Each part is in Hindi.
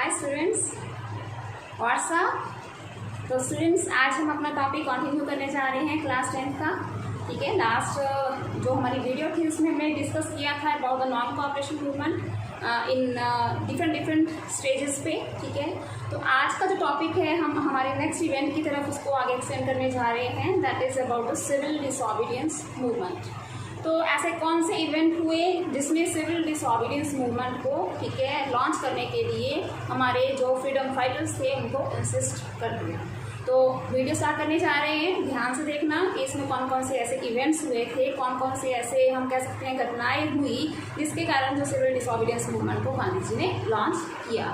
हाय स्टूडेंट्स, व्हाट्सअप। तो स्टूडेंट्स, आज हम अपना टॉपिक कंटिन्यू करने जा रहे हैं क्लास 10th का। ठीक है, लास्ट जो हमारी वीडियो थी उसमें हमने डिस्कस किया था about the non cooperation movement in different stages पे। ठीक है, तो आज का जो टॉपिक है हम हमारे नेक्स्ट इवेंट की तरफ उसको आगे एक्सटेंड करने जा रहे हैं, that is about the civil disobedience movement. तो ऐसे कौन से इवेंट हुए जिसमें सिविल डिसोबीडियंस मूवमेंट को, ठीक है, लॉन्च करने के लिए हमारे जो फ्रीडम फाइटर्स थे उनको इंसिस्ट कर दिया। तो वीडियो स्टार्ट करने जा रहे हैं, ध्यान से देखना कि इसमें कौन कौन से ऐसे इवेंट्स हुए थे, कौन कौन से ऐसे हम कह सकते हैं घटनाएं हुई जिसके कारण जो सिविल डिसोबीडियंस मूवमेंट को गांधी जी ने लॉन्च किया।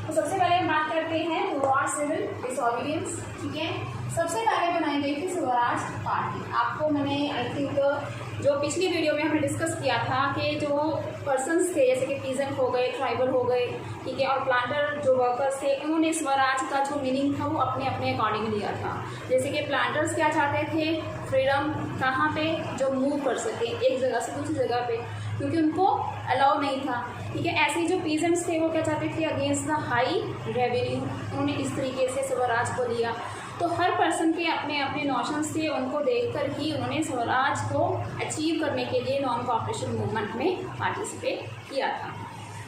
तो सबसे पहले हम बात करते हैं वॉर सिविल डिसोबीडियंस। ठीक है, सबसे पहले बनाई गई थी स्वराज पार्टी। आपको मैंने आई थिंक जो पिछली वीडियो में हमने डिस्कस किया था कि जो पर्सन्स थे जैसे कि पीजेंट हो गए, ट्राइबल हो गए, ठीक है, और प्लांटर जो वर्कर्स थे, उन्होंने स्वराज का जो मीनिंग था वो अपने अपने अकॉर्डिंग लिया था। जैसे कि प्लांटर्स क्या चाहते थे, फ्रीडम, कहाँ पे जो मूव कर सके एक जगह से दूसरी जगह पे, क्योंकि उनको अलाउ नहीं था। ठीक है, ऐसे ही जो पीजेंट्स थे वो क्या चाहते थे, अगेंस्ट द हाई रेवेन्यू, उन्होंने इस तरीके से स्वराज को लिया। तो हर पर्सन के अपने अपने नोशंस थे, उनको देखकर ही उन्होंने स्वराज को अचीव करने के लिए नॉन कोऑपरेशन मूवमेंट में पार्टिसिपेट किया था।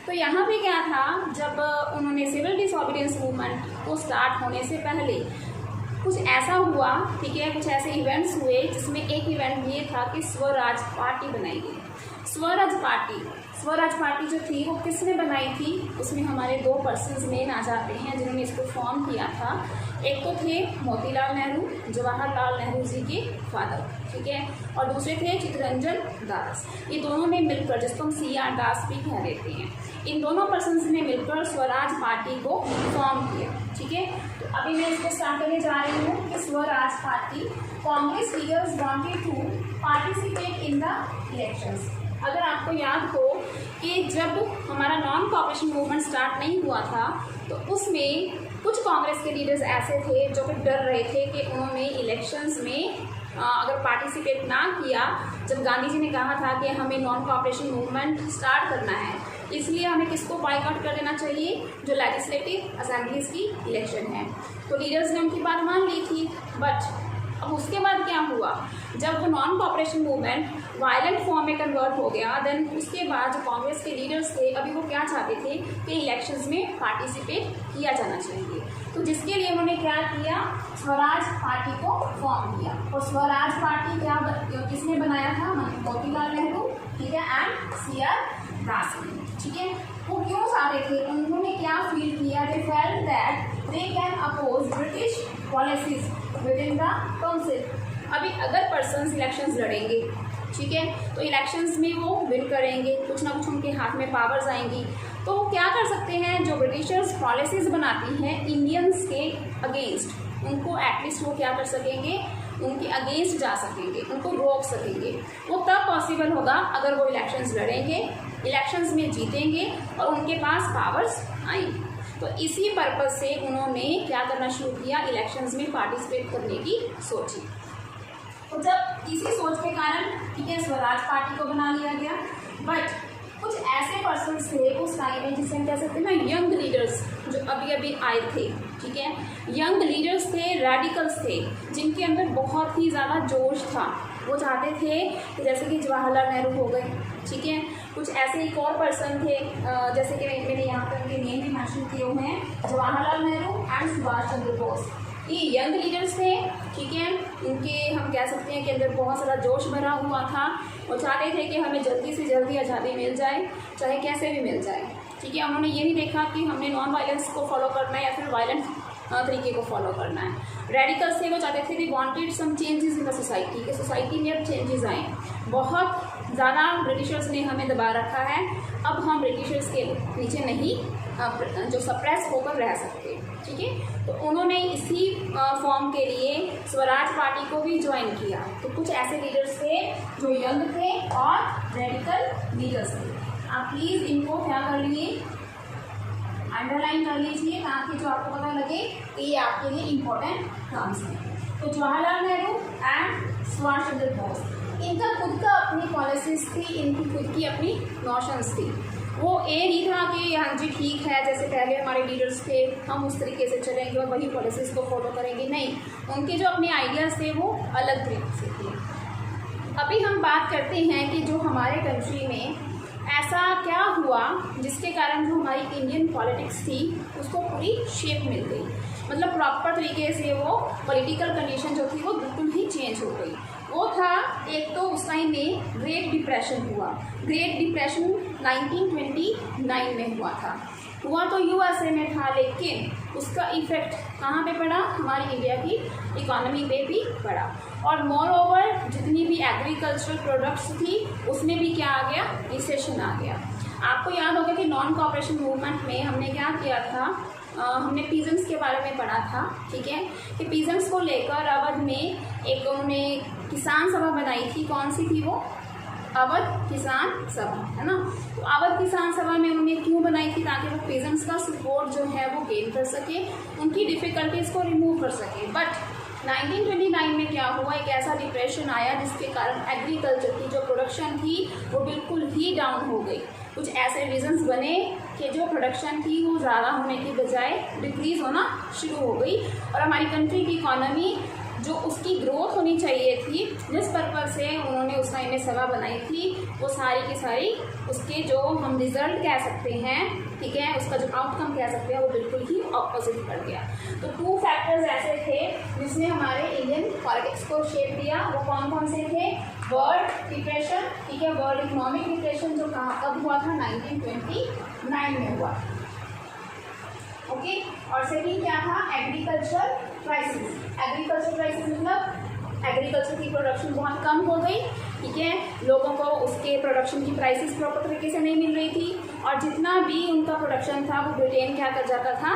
तो यहाँ पे क्या था, जब उन्होंने सिविल डिसोबीडियंस मूवमेंट को स्टार्ट होने से पहले कुछ ऐसा हुआ, ठीक है, कुछ ऐसे इवेंट्स हुए जिसमें एक इवेंट ये था कि स्वराज पार्टी बनाई गई। स्वराज पार्टी जो थी वो किसने बनाई थी, उसमें हमारे दो पर्सन्स मेन आ जाते हैं जिन्होंने इसको फॉर्म किया था। एक तो थे मोतीलाल नेहरू, जवाहरलाल नेहरू जी के फादर, ठीक है, और दूसरे थे चित्तरंजन दास। ये दोनों ने मिलकर, जिसको हम CR दास भी कह देते हैं, इन दोनों पर्सन्स ने मिलकर स्वराज पार्टी को फॉर्म किया। ठीक है, तो अभी मैं इसको स्टार्ट करने जा रही हूँ कि Swaraj party, Congress leaders wanted to participate in the elections. अगर आपको याद हो कि जब हमारा नॉन कोऑपरेशन मूवमेंट स्टार्ट नहीं हुआ था तो उसमें कुछ कांग्रेस के लीडर्स ऐसे थे जो कि डर रहे थे कि उन्होंने इलेक्शंस में अगर पार्टिसिपेट ना किया, जब गांधी जी ने कहा था कि हमें नॉन कोऑपरेशन मूवमेंट स्टार्ट करना है, इसलिए हमें किसको बायकॉट कर देना चाहिए, जो लेजिस्लेटिव असेंबलीज की इलेक्शन है। तो लीडर्स ने उनकी बात मान ली थी। बट अब उसके बाद क्या हुआ, जब वो non cooperation movement violent form में कन्वर्ट हो गया, देन उसके बाद जो कांग्रेस के लीडर्स थे अभी वो क्या चाहते थे कि इलेक्शंस में पार्टिसिपेट किया जाना चाहिए। तो जिसके लिए उन्होंने क्या किया, स्वराज पार्टी को फॉर्म किया। और स्वराज पार्टी क्या किसने बनाया था, मोतीलाल नेहरू, ठीक है, एंड CR दास ने। ठीक है, वो क्यों चाहते थे, उन्होंने क्या फील किया, they felt that they can oppose British policies within the council. अभी अगर पर्सन्स इलेक्शंस लड़ेंगे, ठीक है, तो इलेक्शंस में वो विन करेंगे, कुछ ना कुछ उनके हाथ में पावर्स आएंगी, तो वो क्या कर सकते हैं, जो ब्रिटिशर्स पॉलिसीज बनाती हैं इंडियंस के अगेंस्ट, उनको एटलीस्ट वो क्या कर सकेंगे, उनके अगेंस्ट जा सकेंगे, उनको रोक सकेंगे। वो तब पॉसिबल होगा अगर वो इलेक्शंस लड़ेंगे, इलेक्शंस में जीतेंगे और उनके पास पावर्स आएंगे। तो इसी पर्पज से उन्होंने क्या करना शुरू किया, इलेक्शंस में पार्टिसिपेट करने की सोची। तो जब इसी सोच के कारण, ठीक है, स्वराज पार्टी को बना लिया गया। बट कुछ ऐसे पर्सन्स थे उस टाइम में जिसे हम कह सकते हैं ना यंग लीडर्स, जो अभी अभी आए थे, ठीक है, यंग लीडर्स थे, रेडिकल्स थे, जिनके अंदर बहुत ही ज़्यादा जोश था। वो चाहते थे कि जैसे कि जवाहरलाल नेहरू हो गए, ठीक है, कुछ ऐसे एक और पर्सन थे, जैसे कि मैंने यहाँ पर उनके नेम भी मेंशन किए हुए हैं, जवाहरलाल नेहरू एंड सुभाष चंद्र बोस। ये यंग लीडर्स थे, ठीक है, इनके हम कह सकते हैं कि अंदर बहुत सारा जोश भरा हुआ था। वो चाहते थे कि हमें जल्दी से जल्दी आज़ादी मिल जाए, चाहे कैसे भी मिल जाए। ठीक है, उन्होंने ये नहीं देखा कि हमने नॉन वायलेंस को फॉलो करना है या फिर वायलेंट तरीके को फॉलो करना है। रेडिकल्स थे, वो चाहते थे, they wanted some changes in the society, कि सोसाइटी में अब चेंजेस आए। बहुत ज़्यादा ब्रिटिशर्स ने हमें दबा रखा है, अब हम ब्रिटिशर्स के नीचे नहीं जो सप्रेस होकर रह सकते। ठीक है, तो उन्होंने इसी फॉर्म के लिए स्वराज पार्टी को भी ज्वाइन किया। तो कुछ ऐसे लीडर्स थे जो यंग थे और रेडिकल लीडर्स थे। आप प्लीज़ इनको क्या कर लिए, अंडरलाइन कर लीजिए, ताकि जो आपको पता लगे कि ये आपके लिए इम्पोर्टेंट टर्म्स हैं। तो जवाहरलाल नेहरू एंड सुभाष चंद्र बोस, इनका खुद का अपनी पॉलिसीज थी, इनकी खुद की अपनी नोशंस थी। वो ये नहीं था कि हाँ जी ठीक है जैसे पहले हमारे लीडर्स थे हम उस तरीके से चलेंगे और वही पॉलिसीज़ को फॉलो करेंगे, नहीं, उनके जो अपने आइडियाज़ थे वो अलग तरीके से थे। अभी हम बात करते हैं कि जो हमारे कंट्री में ऐसा क्या हुआ जिसके कारण जो हमारी इंडियन पॉलिटिक्स थी उसको पूरी शेप मिल गई, मतलब प्रॉपर तरीके से वो पॉलिटिकल कंडीशन जो थी वो बिल्कुल ही चेंज हो गई। वो था एक तो उस टाइम में ग्रेट डिप्रेशन हुआ। ग्रेट डिप्रेशन 1929 में हुआ तो यूएसए में था, लेकिन उसका इफेक्ट कहाँ पे पड़ा, हमारी इंडिया की इकोनॉमी पे भी पड़ा। और मोर ओवर जितनी भी एग्रीकल्चरल प्रोडक्ट्स थी उसमें भी क्या आ गया, रिसेशन आ गया। आपको याद होगा कि नॉन कॉपरेशन मूवमेंट में हमने क्या किया था, हमने पीजेंट्स के बारे में पढ़ा था, ठीक है, कि पीजेंट्स को लेकर अवध में एक उन्होंने किसान सभा बनाई थी। कौन सी थी वो, अवध किसान सभा, है ना। तो अवध किसान सभा में उन्होंने क्यों बनाई थी, ताकि वो पेजेंट्स का सपोर्ट जो है वो गेन कर सके, उनकी डिफ़िकल्टीज़ को रिमूव कर सके। बट 1929 में क्या हुआ, एक ऐसा डिप्रेशन आया जिसके कारण एग्रीकल्चर की जो प्रोडक्शन थी वो बिल्कुल ही डाउन हो गई। कुछ ऐसे रीजंस बने कि जो प्रोडक्शन थी वो ज़्यादा होने की बजाय डिक्रीज़ होना शुरू हो गई, और हमारी कंट्री की इकॉनमी जो उसकी ग्रोथ होनी चाहिए थी, जिस पर्पज़ से उन्होंने उस टाइम में सभा बनाई थी, वो सारी की सारी उसके जो हम रिजल्ट कह सकते हैं, ठीक है, उसका जो आउटकम कह सकते हैं वो बिल्कुल ही ऑपोजिट पड़ गया। तो 2 फैक्टर्स ऐसे थे जिसने हमारे इंडियन पॉलिटिक्स को शेप दिया। वो कौन कौन से थे, वर्ल्ड डिप्रेशन, ठीक है, वर्ल्ड इकोनॉमिक डिप्रेशन जो कहाँ कब हुआ था, 1929 में हुआ, ओके। और सेकंड क्या था, एग्रीकल्चर क्राइसिस। एग्रीकल्चर क्राइसिस मतलब एग्रीकल्चर की प्रोडक्शन बहुत कम हो गई, ठीक है, लोगों को उसके प्रोडक्शन की प्राइसेस प्रॉपर तरीके से नहीं मिल रही थी, और जितना भी उनका प्रोडक्शन था वो ब्रिटेन क्या कर जाता था,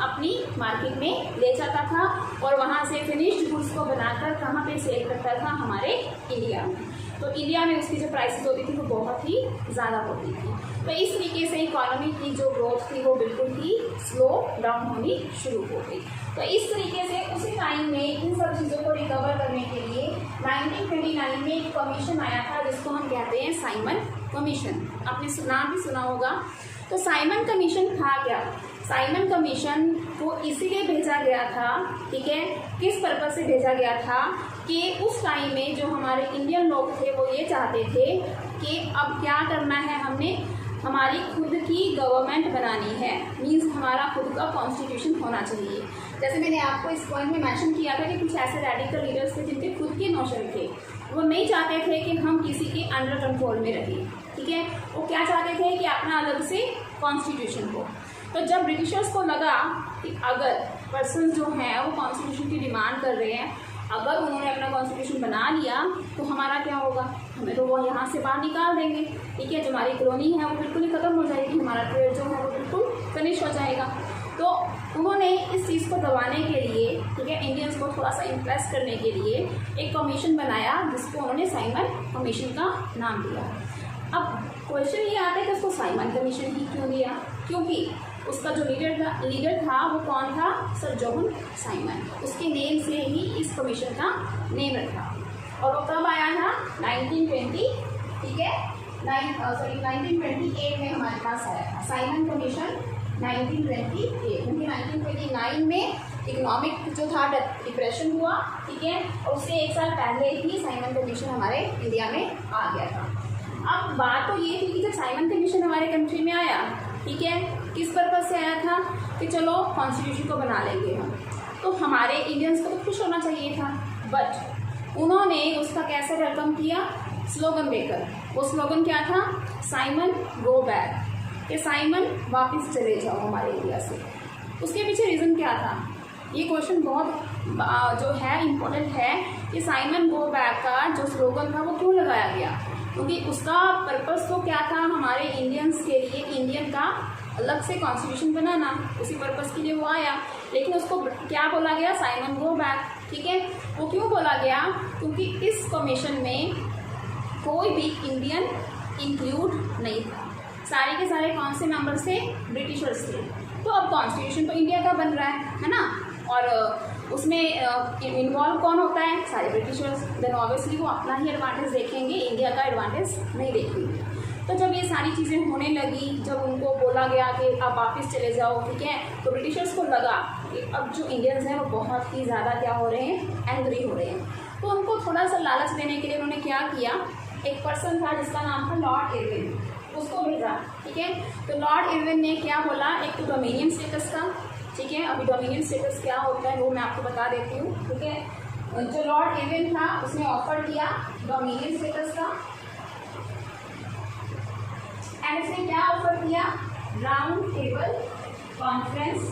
अपनी मार्केट में ले जाता था, और वहाँ से फिनिश्ड गुड्स को बनाकर कहाँ पे सेल करता था, हमारे इंडिया में। तो इंडिया में उसकी जो प्राइसेस होती थी वो बहुत ही ज़्यादा होती थी। तो इस तरीके से इकोनॉमी की जो ग्रोथ थी वो बिल्कुल ही स्लो डाउन होनी शुरू हो गई। तो इस तरीके से उसी टाइम में इन सब चीज़ों को रिकवर करने के लिए 1929 में एक कमीशन आया था जिसको हम कहते हैं साइमन कमीशन। आपने नाम भी सुना होगा। तो साइमन कमीशन था क्या, साइमन कमीशन को इसीलिए भेजा गया था, ठीक है, किस पर्पज से भेजा गया था कि उस टाइम में जो हमारे इंडियन लोग थे वो ये चाहते थे कि अब क्या करना है, हमने हमारी खुद की गवर्नमेंट बनानी है, मीन्स हमारा खुद का कॉन्स्टिट्यूशन होना चाहिए। जैसे मैंने आपको इस पॉइंट में मेंशन किया था कि कुछ ऐसे रेडिकल लीडर्स थे जिनके खुद के नोशन थे, वो नहीं चाहते थे कि हम किसी के अंडर कंट्रोल में रहें, ठीक है, वो क्या चाहते थे कि अपना अलग से कॉन्स्टिट्यूशन हो। तो जब ब्रिटिशर्स को लगा कि अगर पर्सन जो हैं वो कॉन्स्टिट्यूशन की डिमांड कर रहे हैं, अगर उन्होंने अपना कॉन्स्टिट्यूशन बना लिया तो हमारा क्या होगा, हमें तो वो यहाँ से बाहर निकाल देंगे, ठीक है, जो हमारी कॉलोनी है वो बिल्कुल ही ख़त्म हो जाएगी, हमारा ट्रेड जो है वो बिल्कुल फिनिश हो जाएगा। तो उन्होंने इस चीज़ को दबाने के लिए, ठीक है, इंडियंस को थोड़ा सा इम्प्रेस करने के लिए एक कमीशन बनाया जिसको उन्होंने साइमन कमीशन का नाम दिया। अब क्वेश्चन ये आता है कि उसको साइमन कमीशन ही क्यों दिया, क्योंकि उसका जो लीडर था वो कौन था, सर जॉन साइमन। उसके नेम से ही इस कमीशन का नेम रखा, और वो कब आया था, 1920, ठीक है, 1928 में हमारे पास आया था साइमन कमीशन 1928, क्योंकि 1929 में इकोनॉमिक जो था डिप्रेशन हुआ, ठीक है, और उससे 1 साल पहले ही साइमन कमीशन हमारे इंडिया में आ गया था। अब बात तो ये थी कि जब साइमन कमीशन हमारे कंट्री में आया, ठीक है, किस पर्पज़ से आया था कि चलो कॉन्स्टिट्यूशन को बना लेंगे हम, तो हमारे इंडियंस को तो खुश होना चाहिए था, बट उन्होंने उसका कैसे वेलकम किया, स्लोगन देकर। वो स्लोगन क्या था, साइमन गो बैक, कि साइमन वापस चले जाओ हमारे इंडिया से। उसके पीछे रीज़न क्या था, ये क्वेश्चन बहुत जो है इम्पोर्टेंट है कि साइमन गो बैक का जो स्लोगन था वो क्यों लगाया गया, क्योंकि उसका पर्पस तो क्या था, हमारे इंडियंस के लिए इंडियन का अलग से कॉन्स्टिट्यूशन बनाना, उसी पर्पस के लिए वो आया। लेकिन उसको क्या बोला गया, साइमन गो बैक, ठीक है। वो क्यों बोला गया, क्योंकि इस कमीशन में कोई भी इंडियन इंक्लूड नहीं था, सारे के सारे कौन से मेंबर से, ब्रिटिशर्स थे। तो अब कॉन्स्टिट्यूशन तो इंडिया का बन रहा है ना, और उसमें इन्वॉल्व कौन होता है, सारे ब्रिटिशर्स। देन ऑब्वियसली वो अपना ही एडवांटेज देखेंगे, इंडिया का एडवांटेज नहीं देखेंगे। तो जब ये सारी चीज़ें होने लगी, जब उनको बोला गया कि आप वापस चले जाओ, ठीक है, तो ब्रिटिशर्स को लगा कि अब जो इंडियंस हैं वो बहुत ही ज़्यादा क्या हो रहे हैं, एंग्री हो रहे हैं। तो उनको थोड़ा सा लालच देने के लिए उन्होंने क्या किया, एक पर्सन था जिसका नाम था लॉर्ड इरविन, उसको भेजा, ठीक है। तो लॉर्ड इरविन ने क्या बोला, एक तो डोमिनियन स्टेटस का, ठीक है। अभी डोमिनियन स्टेटस क्या होता है वो मैं आपको बता देती हूँ, ठीक है। जो लॉर्ड इरविन था उसने ऑफर किया डोमिनियन स्टेटस का, एंड इसने क्या ऑफर किया, राउंड टेबल कॉन्फ्रेंस,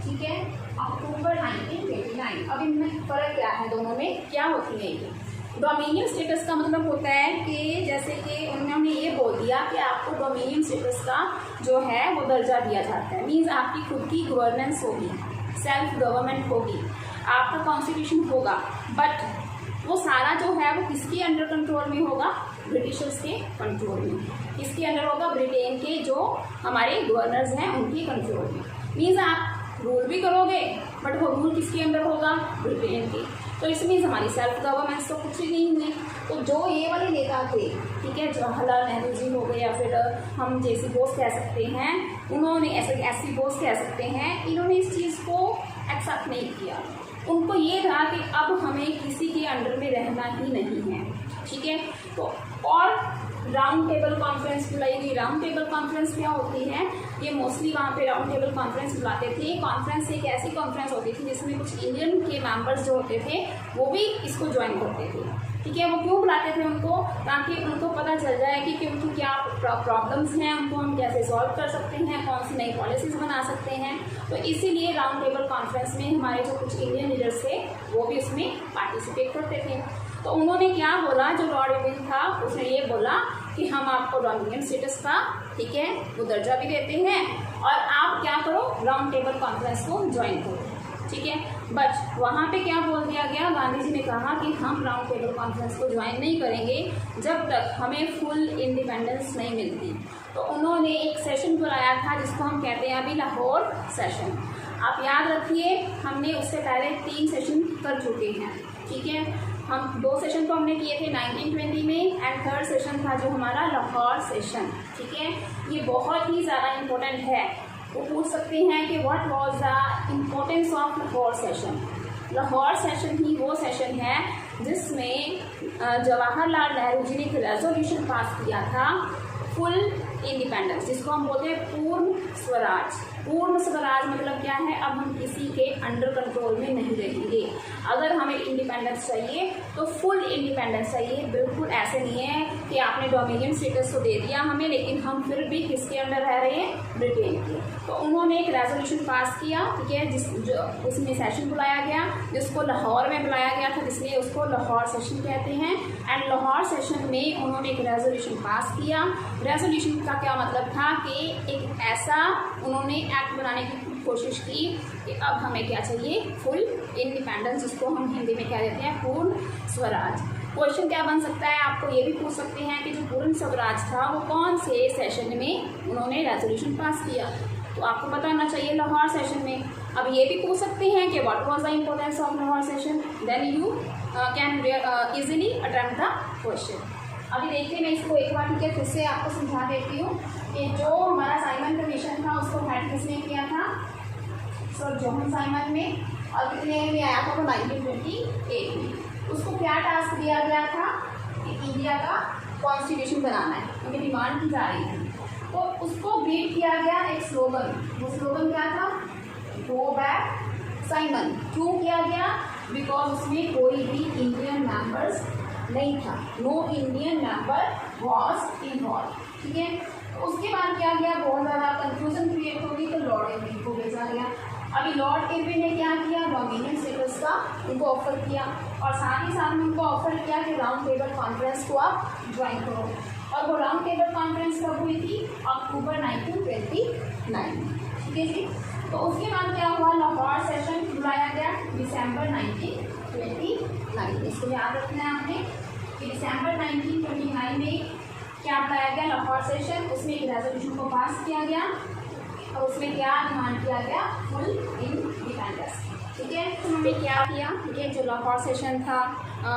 ठीक है, अक्टूबर 1929। अब इनमें फ़र्क क्या है, दोनों में क्या होती है ये। डोमिनियन स्टेटस का मतलब होता है कि जैसे कि उन्होंने ये बोल दिया कि आपको डोमिनियन स्टेटस का जो है वो दर्जा दिया जाता है, मीन्स आपकी खुद की गवर्नेंस होगी, सेल्फ गवर्नमेंट होगी, आपका कॉन्स्टिट्यूशन होगा, बट वो सारा जो है वो किसके अंडर कंट्रोल में होगा, ब्रिटिशर्स के कंट्रोल में। किसके अंडर होगा, ब्रिटेन के जो हमारे गवर्नर्स हैं उनके कंट्रोल में। मीन्स आप रूल भी करोगे बट वो रूल किसके अंडर होगा, ब्रिटेन के। तो इसमें हमारी सेल्फ गवर्नमेंट तो कुछ ही नहीं हुई। तो जो ये वाले नेता थे, ठीक है, जवाहरलाल नेहरू जी हो गए या फिर हम जेसी बोस कह सकते हैं, उन्होंने ऐसी बोस कह सकते हैं, इन्होंने इस चीज़ को एक्सेप्ट नहीं किया। उनको ये था कि अब हमें किसी के अंडर में रहना ही नहीं है, ठीक है। तो और राउंड टेबल कॉन्फ्रेंस बुलाई गई। राउंड टेबल कॉन्फ्रेंस क्या होती है, ये मोस्टली वहाँ पे राउंड टेबल कॉन्फ्रेंस बुलाते थे। कॉन्फ्रेंस एक ऐसी कॉन्फ्रेंस होती थी जिसमें कुछ इंडियन के मेंबर्स जो होते थे वो भी इसको ज्वाइन करते थे, ठीक है। वो क्यों बुलाते थे उनको, ताकि उनको पता चल जाए कि उनकी क्या प्रॉब्लम्स हैं, उनको हम कैसे सॉल्व कर सकते हैं, कौन सी नई पॉलिसीज़ बना सकते हैं। तो इसीलिए राउंड टेबल कॉन्फ्रेंस में हमारे जो कुछ इंडियन लीडर्स थे वो भी उसमें पार्टिसिपेट करते थे। तो उन्होंने क्या बोला, जो लॉर्ड इरविन था उसने ये बोला कि हम आपको डोमिनियन स्टेटस का, ठीक है, वो दर्जा भी देते हैं और आप क्या करो, राउंड टेबल कॉन्फ्रेंस को ज्वाइन करो, ठीक है। बट वहाँ पे क्या बोल दिया गया, गांधी जी ने कहा कि हम राउंड टेबल कॉन्फ्रेंस को ज्वाइन नहीं करेंगे जब तक हमें फुल इंडिपेंडेंस नहीं मिलती। तो उन्होंने एक सेशन बुलाया था जिसको हम कहते हैं अभी लाहौर सेशन। आप याद रखिए, हमने उससे पहले 3 सेशन कर चुके हैं, ठीक है। हम 2 सेशन तो हमने किए थे 1920 में, एंड 3rd सेशन था जो हमारा लाहौर सेशन, ठीक है। ये बहुत ही ज़्यादा इम्पोर्टेंट है। वो पूछ सकते हैं कि what was the importance of Lahore session. Lahore session ही वो सेशन है जिसमें जवाहरलाल नेहरू जी ने एक रेजोल्यूशन पास किया था, फुल इंडिपेंडेंस, जिसको हम बोलते हैं पूर्ण स्वराज। पूर्ण स्वराज मतलब क्या है, अब हम किसी के अंडर कंट्रोल में नहीं रहेंगे। अगर हमें इंडिपेंडेंस चाहिए तो फुल इंडिपेंडेंस चाहिए, बिल्कुल ऐसे नहीं है कि आपने डोमिनियन स्टेटस तो दे दिया हमें लेकिन हम फिर भी किसके अंडर रह रहे हैं, ब्रिटेन के। तो उन्होंने एक रेजोल्यूशन पास किया, ठीक है, उसमें सेशन बुलाया गया जिसको लाहौर में बुलाया गया था, इसलिए उसको लाहौर सेशन कहते हैं। एंड लाहौर सेशन में उन्होंने एक रेजोल्यूशन पास किया। रेजोल्यूशन का क्या मतलब था कि एक ऐसा उन्होंने एक्ट बनाने की कोशिश की कि अब हमें क्या चाहिए, फुल इंडिपेंडेंस, जिसको हम हिंदी में कह देते हैं पूर्ण स्वराज। क्वेश्चन क्या बन सकता है, आपको ये भी पूछ सकते हैं कि जो पूर्ण स्वराज था वो कौन से सेशन में उन्होंने रेजोल्यूशन पास किया, तो आपको पता होना चाहिए लाहौर सेशन में। अब ये भी पूछ सकते हैं कि what was the importance of Lahore session, then you can easily attempt the question. अभी देखिए, मैं इसको एक बार ठीक है फिर से आपको समझा देती हूँ कि जो हमारा साइमन कमीशन था उसको हेड किसने किया था, सर जॉन साइमन में, और कितने में आया था, तो 1928 में। उसको क्या टास्क दिया गया था कि इंडिया का कॉन्स्टिट्यूशन बनाना है, उनकी डिमांड की जा रही थी। तो उसको ब्रीफ किया गया एक स्लोगन, वो स्लोगन क्या था, गो बैक साइमन। क्यों किया गया, बिकॉज उसमें कोई भी इंडियन मेंबर्स नहीं था, no Indian member was involve, ठीक है। तो उसके बाद क्या किया, बहुत ज़्यादा कंफ्यूजन क्रिएट हो गई, तो लॉर्ड इरविन को भेजा गया। अभी लॉर्ड इरविन ने क्या किया, डोमिनियन स्टेटस का उनको ऑफर किया और साथ ही साथ में उनको ऑफर किया कि राउंड टेबल कॉन्फ्रेंस को आप ज्वाइन करो। और वो राउंड टेबल कॉन्फ्रेंस कब हुई थी, अक्टूबर 1929, ठीक है जी। तो उसके बाद क्या हुआ, लाहौर सेशन बुलाया गया दिसंबर 1929। इसको याद रखना है आपने कि दिसंबर 1929 में क्या बुलाया गया, लाहौर सेशन। उसमें एक रेजोल्यूशन को पास किया गया और उसमें क्या डिमांड किया गया, फुल इंडिपेंडेंस, ठीक है। तो उन्होंने क्या किया, ठीक है, जो लाहौर सेशन था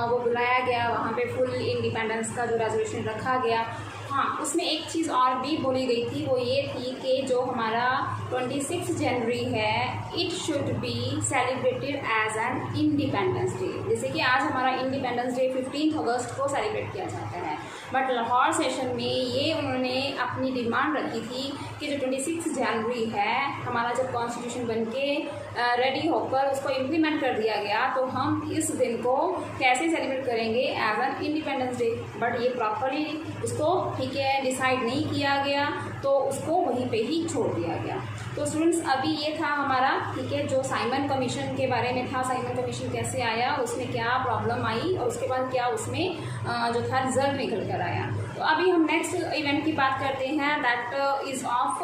वो बुलाया गया, वहाँ पे फुल इंडिपेंडेंस का जो रेजोल्यूशन रखा गया। हाँ, उसमें एक चीज़ और भी बोली गई थी, वो ये थी कि जो हमारा 26 जनवरी है, it should be celebrated as an independence day. जैसे कि आज हमारा इंडिपेंडेंस डे 15 अगस्त को सेलिब्रेट किया जाता है, बट लाहौर सेशन में ये उन्होंने अपनी डिमांड रखी थी कि जो 26 जनवरी है, हमारा जब कॉन्स्टिट्यूशन बन के रेडी होकर उसको इम्प्लीमेंट कर दिया गया, तो हम इस दिन को कैसे सेलिब्रेट करेंगे as an independence day. But ये प्रॉपरली उसको ठीक है डिसाइड नहीं किया गया, तो उसको वहीं पे ही छोड़ दिया गया। तो स्टूडेंट्स, अभी ये था हमारा ठीक है जो साइमन कमीशन के बारे में था, साइमन कमीशन कैसे आया, उसमें क्या प्रॉब्लम आई और उसके बाद क्या उसमें जो था रिजल्ट निकल कर आया। तो अभी हम नेक्स्ट इवेंट की बात करते हैं, दैट इज़ ऑफ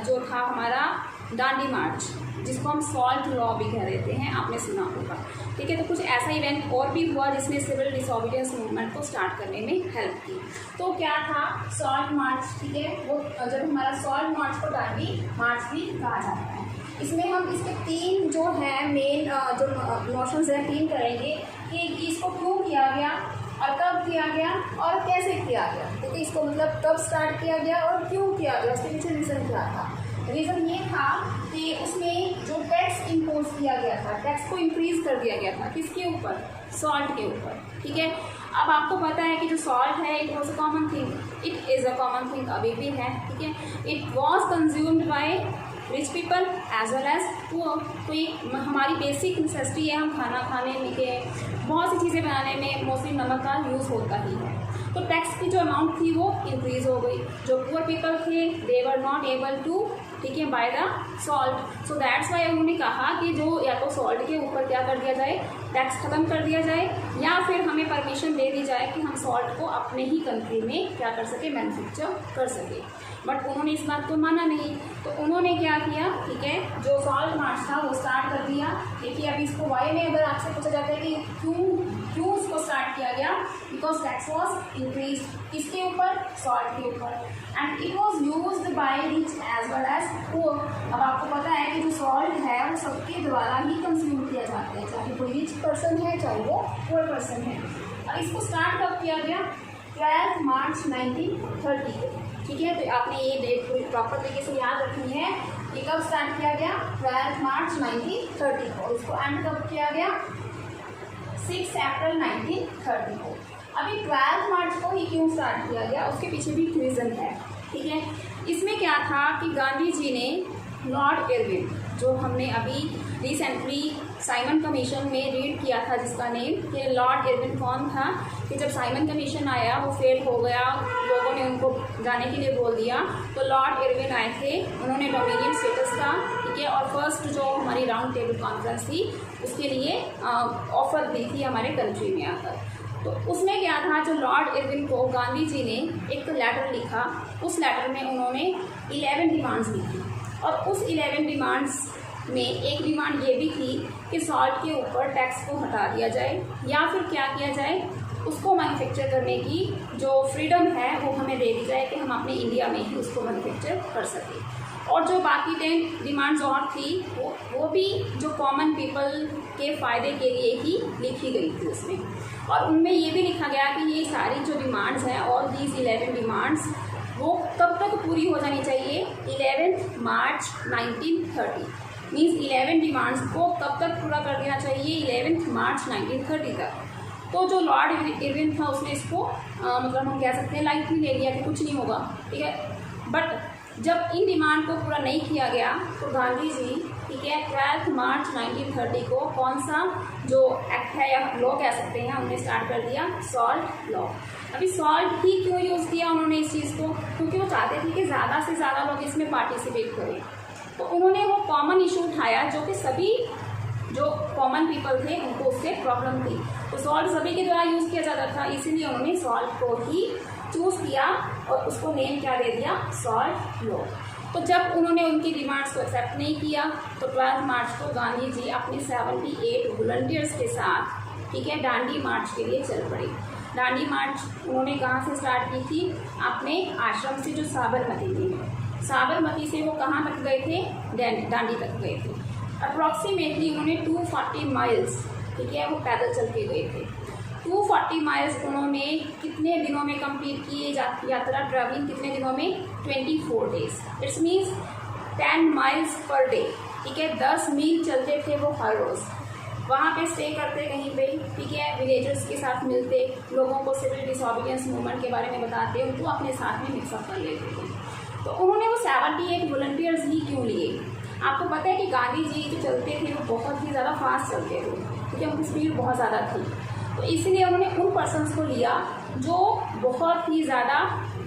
जो था हमारा दांडी मार्च, जिसको हम सॉल्ट लॉ भी कह देते हैं, आपने सुना होगा। ठीक है, तो कुछ ऐसा इवेंट और भी हुआ जिसने सिविल डिसोबीडियंस मूवमेंट को स्टार्ट करने में हेल्प की। तो क्या था सॉल्ट मार्च, ठीक है, वो जब हमारा सॉल्ट मार्च को दांडी मार्च भी कहा जाता है। इसमें हम इसके तीन जो है मेन जो नोशंस हैं, तीन करेंगे कि इसको क्यों किया गया और कब किया गया और कैसे किया गया। ठीक है, इसको मतलब कब स्टार्ट किया गया और क्यों किया गया, उसके पीछे रीज़न क्या था। रीज़न ये था कि उसमें जो टैक्स इम्पोज किया गया था, टैक्स को इंक्रीज कर दिया गया था, किसके ऊपर, सॉल्ट के ऊपर। ठीक है, अब आपको पता है कि जो सॉल्ट है it was a common thing, it is a common thing, अभी भी है। ठीक है, it was consumed by rich people as well as poor. तो ये हमारी बेसिक नेसेसिटी है, हम खाना खाने में के बहुत सी चीज़ें बनाने में मोस्टली नमक का यूज़ होता ही है। तो टैक्स की जो अमाउंट थी वो इंक्रीज़ हो गई। जो पुअर पीपल थे दे वर नॉट एबल टू ठीक है by the salt, so that's why उन्होंने कहा कि जो या तो सॉल्ट के ऊपर क्या कर दिया जाए, टैक्स ख़त्म कर दिया जाए, या फिर हमें परमिशन दे दी जाए कि हम सॉल्ट को अपने ही कंट्री में क्या कर सके, मैन्युफैक्चर कर सके। बट उन्होंने इस बात को माना नहीं, तो उन्होंने क्या किया, ठीक है, जो सॉल्ट मार्च था वो स्टार्ट कर दिया। देखिए अभी इसको वाई में अगर आपसे पूछा जाता है कि क्यों उसको स्टार्ट किया गया, बिकॉज टैक्स वॉज इंक्रीज, किसके ऊपर, सॉल्ट के ऊपर, and it was used by rich as well as poor. अब आपको पता है कि जो सॉल्ट है वो सबके द्वारा ही कंज्यूम किया जाता है, चाहे कोई रिच पर्सन है चाहे वो पुअर पर्सन है। और इसको स्टार्ट कब किया गया, 12 मार्च 1930 को। ठीक है, तो आपने ये डेट पूरी प्रॉपर तरीके से याद रखनी है कि कब स्टार्ट किया गया, 12 मार्च 1930 को। इसको एंड कब किया गया, 6 अप्रैल 1930 को। अभी 12 मार्च को ही क्यों स्टार्ट किया गया, उसके पीछे भी रीज़न है। ठीक है, इसमें क्या था कि गांधी जी ने लॉर्ड इरविन, जो हमने अभी रिसेंटली साइमन कमीशन में रीड किया था, जिसका नेम कि लॉर्ड इरविन कौन था, कि जब साइमन कमीशन आया वो फेल हो गया, लोगों ने उनको जाने के लिए बोल दिया, तो लॉर्ड इरविन आए थे, उन्होंने डोमिनियन स्टेटस का, ठीक है, और फर्स्ट जो हमारी राउंड टेबल कॉन्फ्रेंस थी उसके लिए ऑफर दी थी हमारे कंट्री में आकर। तो उसमें क्या था, जो लॉर्ड इरविन को गांधी जी ने एक लेटर लिखा, उस लेटर में उन्होंने 11 डिमांड्स लिखी, और उस 11 डिमांड्स में एक डिमांड ये भी थी कि सॉल्ट के ऊपर टैक्स को हटा दिया जाए, या फिर क्या किया जाए, उसको मैन्युफैक्चर करने की जो फ्रीडम है वो हमें दे दी जाए कि हम अपने इंडिया में ही उसको मैन्युफैक्चर कर सकें। और जो बाकी 10 डिमांड्स और थी वो भी जो कॉमन पीपल के फ़ायदे के लिए ही लिखी गई थी उसमें। और उनमें ये भी लिखा गया कि ये सारी जो डिमांड्स हैं, ऑल दीज 11 डिमांड्स, वो कब तक पूरी हो जानी चाहिए, 11 मार्च 1930। मीन्स 11 डिमांड्स को कब तक पूरा कर देना चाहिए, 11 मार्च 1930 तक। तो जो लॉर्ड इरविन था उसने इसको मतलब हम कह सकते हैं लाइटली ले लिया कि कुछ नहीं होगा। ठीक है, बट जब इन डिमांड को पूरा नहीं किया गया तो गांधी जी, ठीक है, 12 मार्च 1930 को कौन सा जो एक्ट है या लॉ कह सकते हैं, उन्होंने स्टार्ट कर दिया सॉल्ट लॉ। अभी सॉल्ट ही क्यों यूज़ किया उन्होंने इस चीज़ को, क्योंकि वो चाहते थे कि ज़्यादा से ज़्यादा लोग इसमें पार्टिसिपेट करें। तो उन्होंने वो कॉमन इशू उठाया जो कि सभी जो कॉमन पीपल थे उनको उससे प्रॉब्लम थी, तो सॉल्ट सभी के द्वारा यूज़ किया जाता था, इसीलिए उन्होंने सॉल्ट को ही चूज़ किया और उसको नेम क्या दे दिया, सॉल्ट लॉ। तो जब उन्होंने उनकी डिमांड्स को एक्सेप्ट नहीं किया तो 12 मार्च को गांधी जी अपने 78 वॉलंटियर्स के साथ, ठीक है, दांडी मार्च के लिए चल पड़े। दांडी मार्च उन्होंने कहाँ से स्टार्ट की थी, अपने आश्रम से जो साबरमती थी, साबरमती से वो कहाँ तक गए थे, दांडी तक गए थे। अप्रॉक्सीमेटली उन्होंने 240 माइल्स, ठीक है, वो पैदल चल के गए थे। 240 माइल्स उन्होंने कितने दिनों में कंप्लीट की यात्रा, ट्रैवलिंग कितने दिनों में? 24 days. It's means 10 miles per day, ठीक है। 10 मील चलते थे वो हर रोज़। वहाँ पे स्टे करते कहीं पे, ठीक है। विलेजर्स के साथ मिलते, लोगों को सिविल डिसोबीडियंस मूवमेंट के बारे में बताते, उनको अपने साथ में मिक्सअप कर लेते थे। तो उन्होंने वो 78 वॉलंटियर्स ही क्यों लिए? आपको पता है कि गांधी जी जो चलते थे वो बहुत ही ज़्यादा फास्ट चलते थे, क्योंकि उनकी स्पीड बहुत ज़्यादा थी। तो इसलिए उन्होंने उन पर्सनस को लिया जो बहुत ही ज़्यादा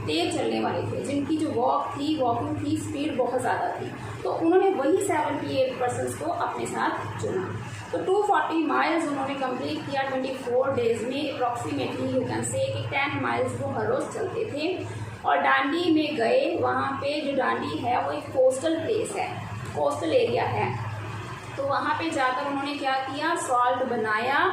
तेज चलने वाले थे, जिनकी जो वॉकिंग थी स्पीड बहुत ज़्यादा थी। तो उन्होंने वही 78 पर्सनस को अपने साथ चुना। तो 240 माइल्स उन्होंने कंप्लीट किया 24 डेज में। अप्रॉक्सीमेटली यू कैन से कि 10 माइल्स वो हर रोज़ चलते थे और दांडी में गए। वहाँ पे जो दांडी है वो एक कोस्टल प्लेस है, कोस्टल एरिया है। तो वहाँ पे जाकर उन्होंने क्या किया? सॉल्ट बनाया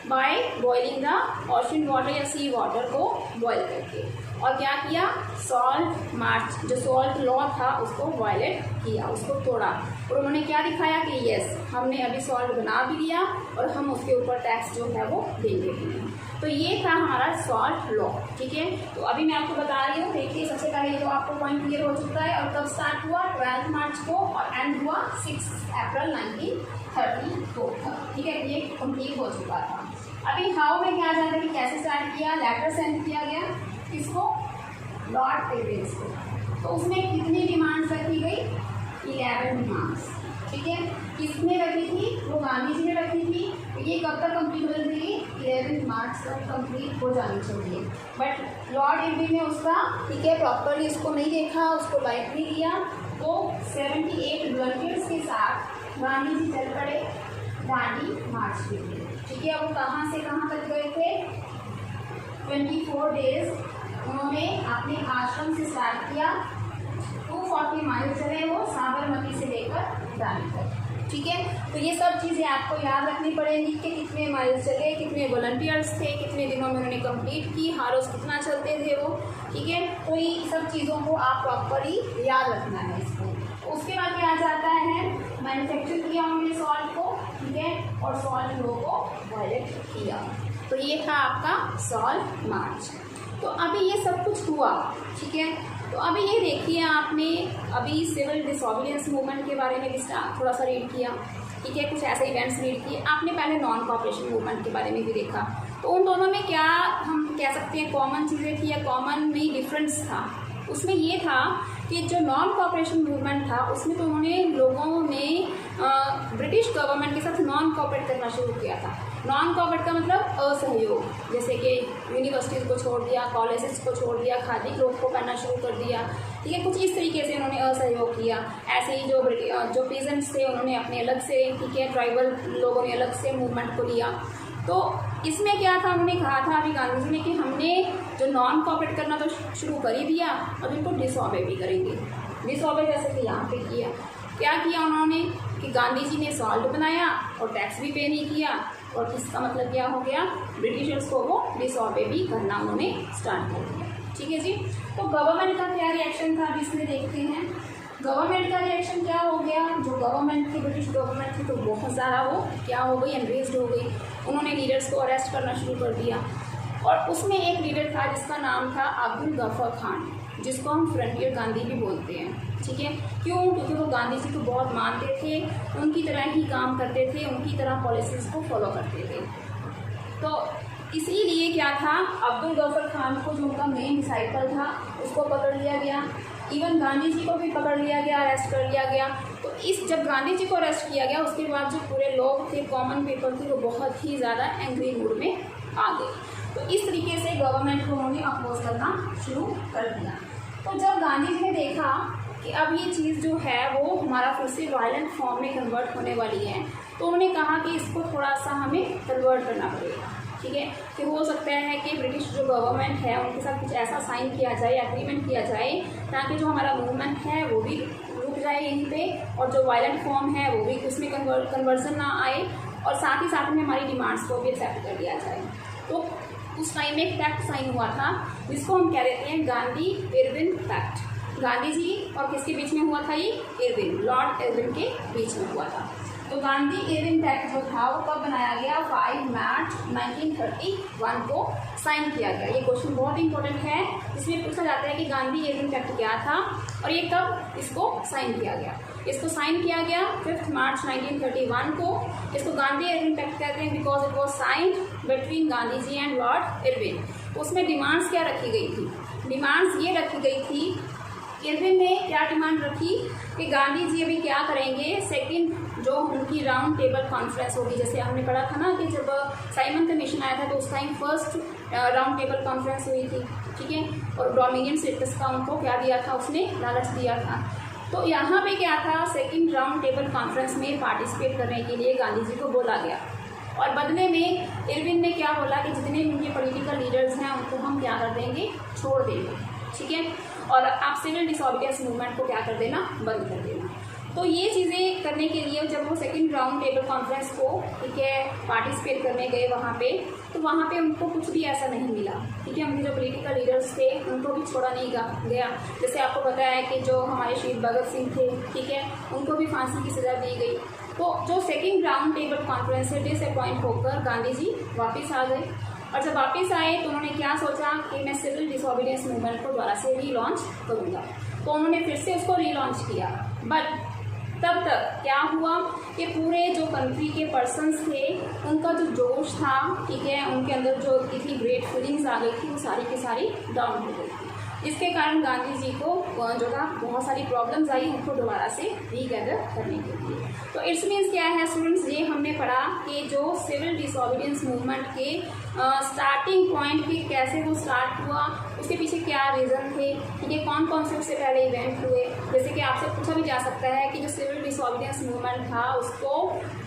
by boiling the ocean water या सी वाटर को बॉयल करके। और क्या किया? सॉल्ट मार्च, जो सॉल्ट लॉ था उसको वायलेट किया, उसको तोड़ा। और उन्होंने क्या दिखाया कि यस, हमने अभी सॉल्ट बना भी लिया और हम उसके ऊपर टैक्स जो है वो देंगे भी। तो ये था हमारा सॉल्ट लॉ, ठीक है। तो अभी मैं आपको बता रही हूँ, देखिए सबसे पहले तो आपको पॉइंट क्लियर हो चुका है। और कब स्टार्ट हुआ? 12 मार्च को, और एंड हुआ 6 अप्रैल 1932 था, ठीक है। ये कंप्लीट हो चुका था। अभी हाउ में क्या जाता है कि कैसे स्टार्ट किया? लेटर सेंड किया गया किसको? लॉर्ड इरविन को। तो उसमें कितनी डिमांड्स रखी गई? 11 डिमांड्स, ठीक है। किसने रखी थी? वो गांधी जी ने रखी थी। ये कब तक कंप्लीट हो जाएगी? 11 मार्च तक कंप्लीट हो जानी चाहिए। बट लॉर्ड इरविन ने उसका, ठीक है, प्रॉपरली उसको नहीं देखा, उसको लाइट नहीं लिया। तो 78 वॉलंटियर्स के साथ गांधी जी चल पड़े दांडी मार्च के लिए, ठीक है। वो कहाँ से कहाँ तक गए थे? 24 डेज उन्होंने अपने आश्रम से स्टार्ट किया। 240 माइल चले वो साबरमती से लेकर दांडी तक, ठीक है। तो ये सब चीज़ें आपको याद रखनी पड़ेंगी कि कितने माइल चले, कितने वॉलंटियर्स थे, कितने दिनों में उन्होंने कंप्लीट की, हर रोज़ कितना चलते थे वो, ठीक है। तो ये सब चीज़ों को आप प्रॉपरली याद रखना है इसको। उसके बाद क्या आ जाता है? मैन्युफैक्चर किया उन्होंने सॉल्ट को, ठीक है, और सॉल्ट लॉ को वायलेट किया। तो ये था आपका सॉल्ट मार्च। तो अभी ये सब कुछ हुआ, ठीक है। तो अभी ये देखिए, आपने अभी सिविल डिसोबीडियंस मूवमेंट के बारे में भी थोड़ा सा रीड किया, ठीक है, कुछ ऐसे इवेंट्स रीड किए आपने। पहले नॉन कॉपरेशन मूवमेंट के बारे में भी देखा। तो उन दोनों में क्या हम कह सकते हैं कॉमन चीज़ें थी या कॉमन में डिफरेंस था? उसमें ये था कि जो नॉन कॉपरेशन मूवमेंट था उसमें तो उन्होंने लोगों ने ब्रिटिश गवर्नमेंट के साथ नॉन कॉपरेट करना शुरू किया था। नॉन कॉपरेट का मतलब असहयोग, जैसे कि यूनिवर्सिटीज़ को छोड़ दिया, कॉलेजेस को छोड़ दिया, खादी क्लोथ को पहनना शुरू कर दिया, ठीक है। कुछ इस तरीके से उन्होंने असहयोग किया। ऐसे ही जो पेजेंट्स थे उन्होंने अपने अलग से, ठीक है, ट्राइबल लोगों ने अलग से मूवमेंट को लिया। तो इसमें क्या था? उन्होंने कहा था अभी गांधी जी ने कि हमने जो नॉन कॉपरेट करना तो शुरू कर ही दिया, अब इनको डिसऑबे भी करेंगे। डिसऑबे जैसे कि यहाँ पे किया, क्या किया उन्होंने कि गांधी जी ने सॉल्ट बनाया और टैक्स भी पे नहीं किया। और इसका मतलब क्या हो गया? ब्रिटिशर्स को वो डिसऑबे भी करना उन्होंने स्टार्ट कर दिया, ठीक है जी। तो गवर्नमेंट का क्या रिएक्शन था अभी इसमें देखते हैं। गवर्नमेंट का रिएक्शन क्या हो गया? जो गवर्नमेंट थी, ब्रिटिश गवर्नमेंट थी, तो बहुत ज़्यादा वो क्या हो गई? एनरेज्ड हो गई। उन्होंने लीडर्स को अरेस्ट करना शुरू कर दिया। और उसमें एक लीडर था जिसका नाम था अब्दुल गफर खान, जिसको हम फ्रंटियर गांधी भी बोलते हैं, ठीक है। क्यों? क्योंकि वो गांधी जी को बहुत मानते थे, उनकी तरह ही काम करते थे, उनकी तरह पॉलिसीज़ को फॉलो करते थे। तो इसीलिए क्या था, अब्दुल गफर खान को, जो उनका मेन डिसाइपल था, उसको पकड़ लिया गया। इवन गांधी जी को भी पकड़ लिया गया, अरेस्ट कर लिया गया। तो जब गांधी जी को अरेस्ट किया गया उसके बाद जो पूरे लोग थे, कॉमन पीपल थे, वो बहुत ही ज़्यादा एंग्री मूड में आ गए। तो इस तरीके से गवर्नमेंट को उन्होंने अपोज करना शुरू कर दिया। तो जब गांधी जी ने देखा कि अब ये चीज़ जो है वो हमारा फिर से वायलेंट फॉर्म में कन्वर्ट होने वाली है, तो उन्होंने कहा कि इसको थोड़ा सा हमें कन्वर्ट करना पड़ेगा, ठीक है। कि हो सकता है कि ब्रिटिश जो गवर्नमेंट है उनके साथ कुछ ऐसा साइन किया जाए, एग्रीमेंट किया जाए, ताकि जो हमारा मूवमेंट है वो भी रुक जाए यहीं पे, और जो वायलेंट फॉर्म है वो भी उसमें कन्वर्जन ना आए, और साथ ही साथ में हमारी डिमांड्स को भी एक्सेप्ट कर लिया जाए। तो उस टाइम में एक पैक्ट साइन हुआ था जिसको हम कह देते हैं गांधी इरविन पैक्ट। गांधी जी और किसके बीच में हुआ था? ये इरविन, लॉर्ड इरविन के बीच में हुआ था। तो गांधी इरविन पैक्ट जो था वो कब बनाया गया? 5 मार्च 1931 को साइन किया गया। ये क्वेश्चन बहुत इंपॉर्टेंट है, इसमें पूछा जाता है कि गांधी इरविन पैक्ट क्या था और ये कब इसको साइन किया गया। इसको साइन किया गया 5 मार्च 1931 को। इसको गांधी इरविन पैक्ट कहते हैं because it was signed between Gandhi ji and Lord Irwin. उसमें डिमांड्स क्या रखी गई थी? डिमांड्स ये रखी गई थी, इरविन ने क्या डिमांड रखी कि गांधी जी अभी क्या करेंगे, सेकंड जो उनकी राउंड टेबल कॉन्फ्रेंस होगी, जैसे हमने पढ़ा था ना कि जब साइमन कमीशन आया था तो उस time first round table conference हुई थी, ठीक है, और डोमिनियन स्टेटस का उनको क्या दिया था, उसने लालच दिया था। तो यहाँ पे क्या था, सेकंड राउंड टेबल कॉन्फ्रेंस में पार्टिसिपेट करने के लिए गांधी जी को बोला गया और बदले में इरविन ने क्या बोला कि जितने भी उनके पॉलिटिकल लीडर्स हैं उनको हम क्या कर देंगे, छोड़ देंगे, ठीक है, और आप सिविल डिसोबीडियंस मूवमेंट को क्या कर देना, बंद कर देना। तो ये चीज़ें करने के लिए जब वो सेकंड राउंड टेबल कॉन्फ्रेंस को, ठीक है, पार्टिसिपेट करने गए वहाँ पे, तो वहाँ पे उनको कुछ भी ऐसा नहीं मिला, ठीक है। उनके जो पॉलिटिकल लीडर्स थे उनको भी छोड़ा नहीं गया। जैसे आपको पता है कि जो हमारे शहीद भगत सिंह थे, ठीक है, उनको भी फांसी की सज़ा दी गई। तो जो सेकेंड राउंड टेबल कॉन्फ्रेंस से डिसअपॉइंट होकर गांधी जी वापस आ गए और जब वापस आए तो उन्होंने क्या सोचा कि मैं सिविल डिसोबीडियंस मूवमेंट को दोबारा से रीलॉन्च करूँगा। तो उन्होंने फिर से उसको रीलॉन्च किया, बट तब तक क्या हुआ कि पूरे जो कंट्री के पर्सन्स थे उनका जो जोश था, ठीक है, उनके अंदर जो इतनी ग्रेट फीलिंग्स आ गई थी वो सारी की सारी डाउन हो गई थी। इसके कारण गांधी जी को जो था बहुत सारी प्रॉब्लम्स आई उनको दोबारा से रीगैदर करने के लिए। तो इट्स मीन्स क्या है स्टूडेंट्स, ये हमने पढ़ा कि जो सिविल डिसोबीडियंस मूवमेंट के स्टार्टिंग पॉइंट की कैसे वो स्टार्ट हुआ, उसके पीछे क्या रीज़न थे, ठीक है, कौन कौन से उससे पहले इवेंट हुए। जैसे कि आपसे पूछा भी जा सकता है कि जो सिविल डिसोबीडियंस मूवमेंट था उसको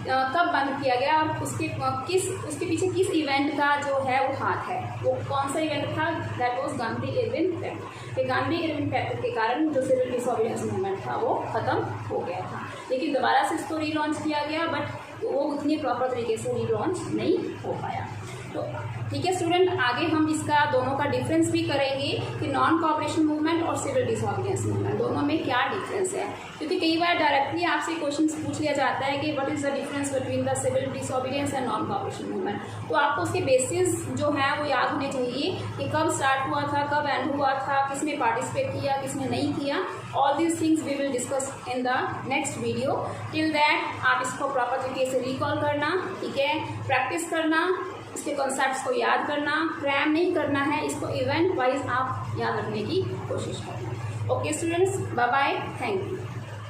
कब बंद किया गया और उसके पीछे किस इवेंट का जो है वो हाथ है, वो कौन सा इवेंट था, that was Gandhi Irwin pact. Gandhi Irwin pact के कारण जो सिविल डिसोबीडियंस मूवमेंट था वो खत्म हो गया था, लेकिन दोबारा से इसको रीलॉन्च किया गया, बट वो उतनी प्रॉपर तरीके से रीलॉन्च नहीं हो पाया। तो ठीक है स्टूडेंट, आगे हम इसका दोनों का डिफरेंस भी करेंगे कि नॉन कोऑपरेशन मूवमेंट और सिविल डिसोबीडियंस मूवमेंट दोनों में क्या डिफरेंस है, क्योंकि कई बार डायरेक्टली आपसे क्वेश्चन पूछ लिया जाता है कि what is the difference between the civil disobedience and non cooperation movement. तो आपको उसके बेसिस जो है वो याद होने चाहिए कि कब स्टार्ट हुआ था, कब एंड हुआ था, किसने पार्टिसिपेट किया, किसने नहीं किया। All these things we will discuss in the next video. Till that आप इसको प्रॉपर तरीके से रिकॉल करना, ठीक है, प्रैक्टिस करना, इसके कॉन्सेप्ट्स को याद करना, क्रैम नहीं करना है, इसको इवेंट वाइज आप याद रखने की कोशिश करना। Okay students, bye bye, thank you.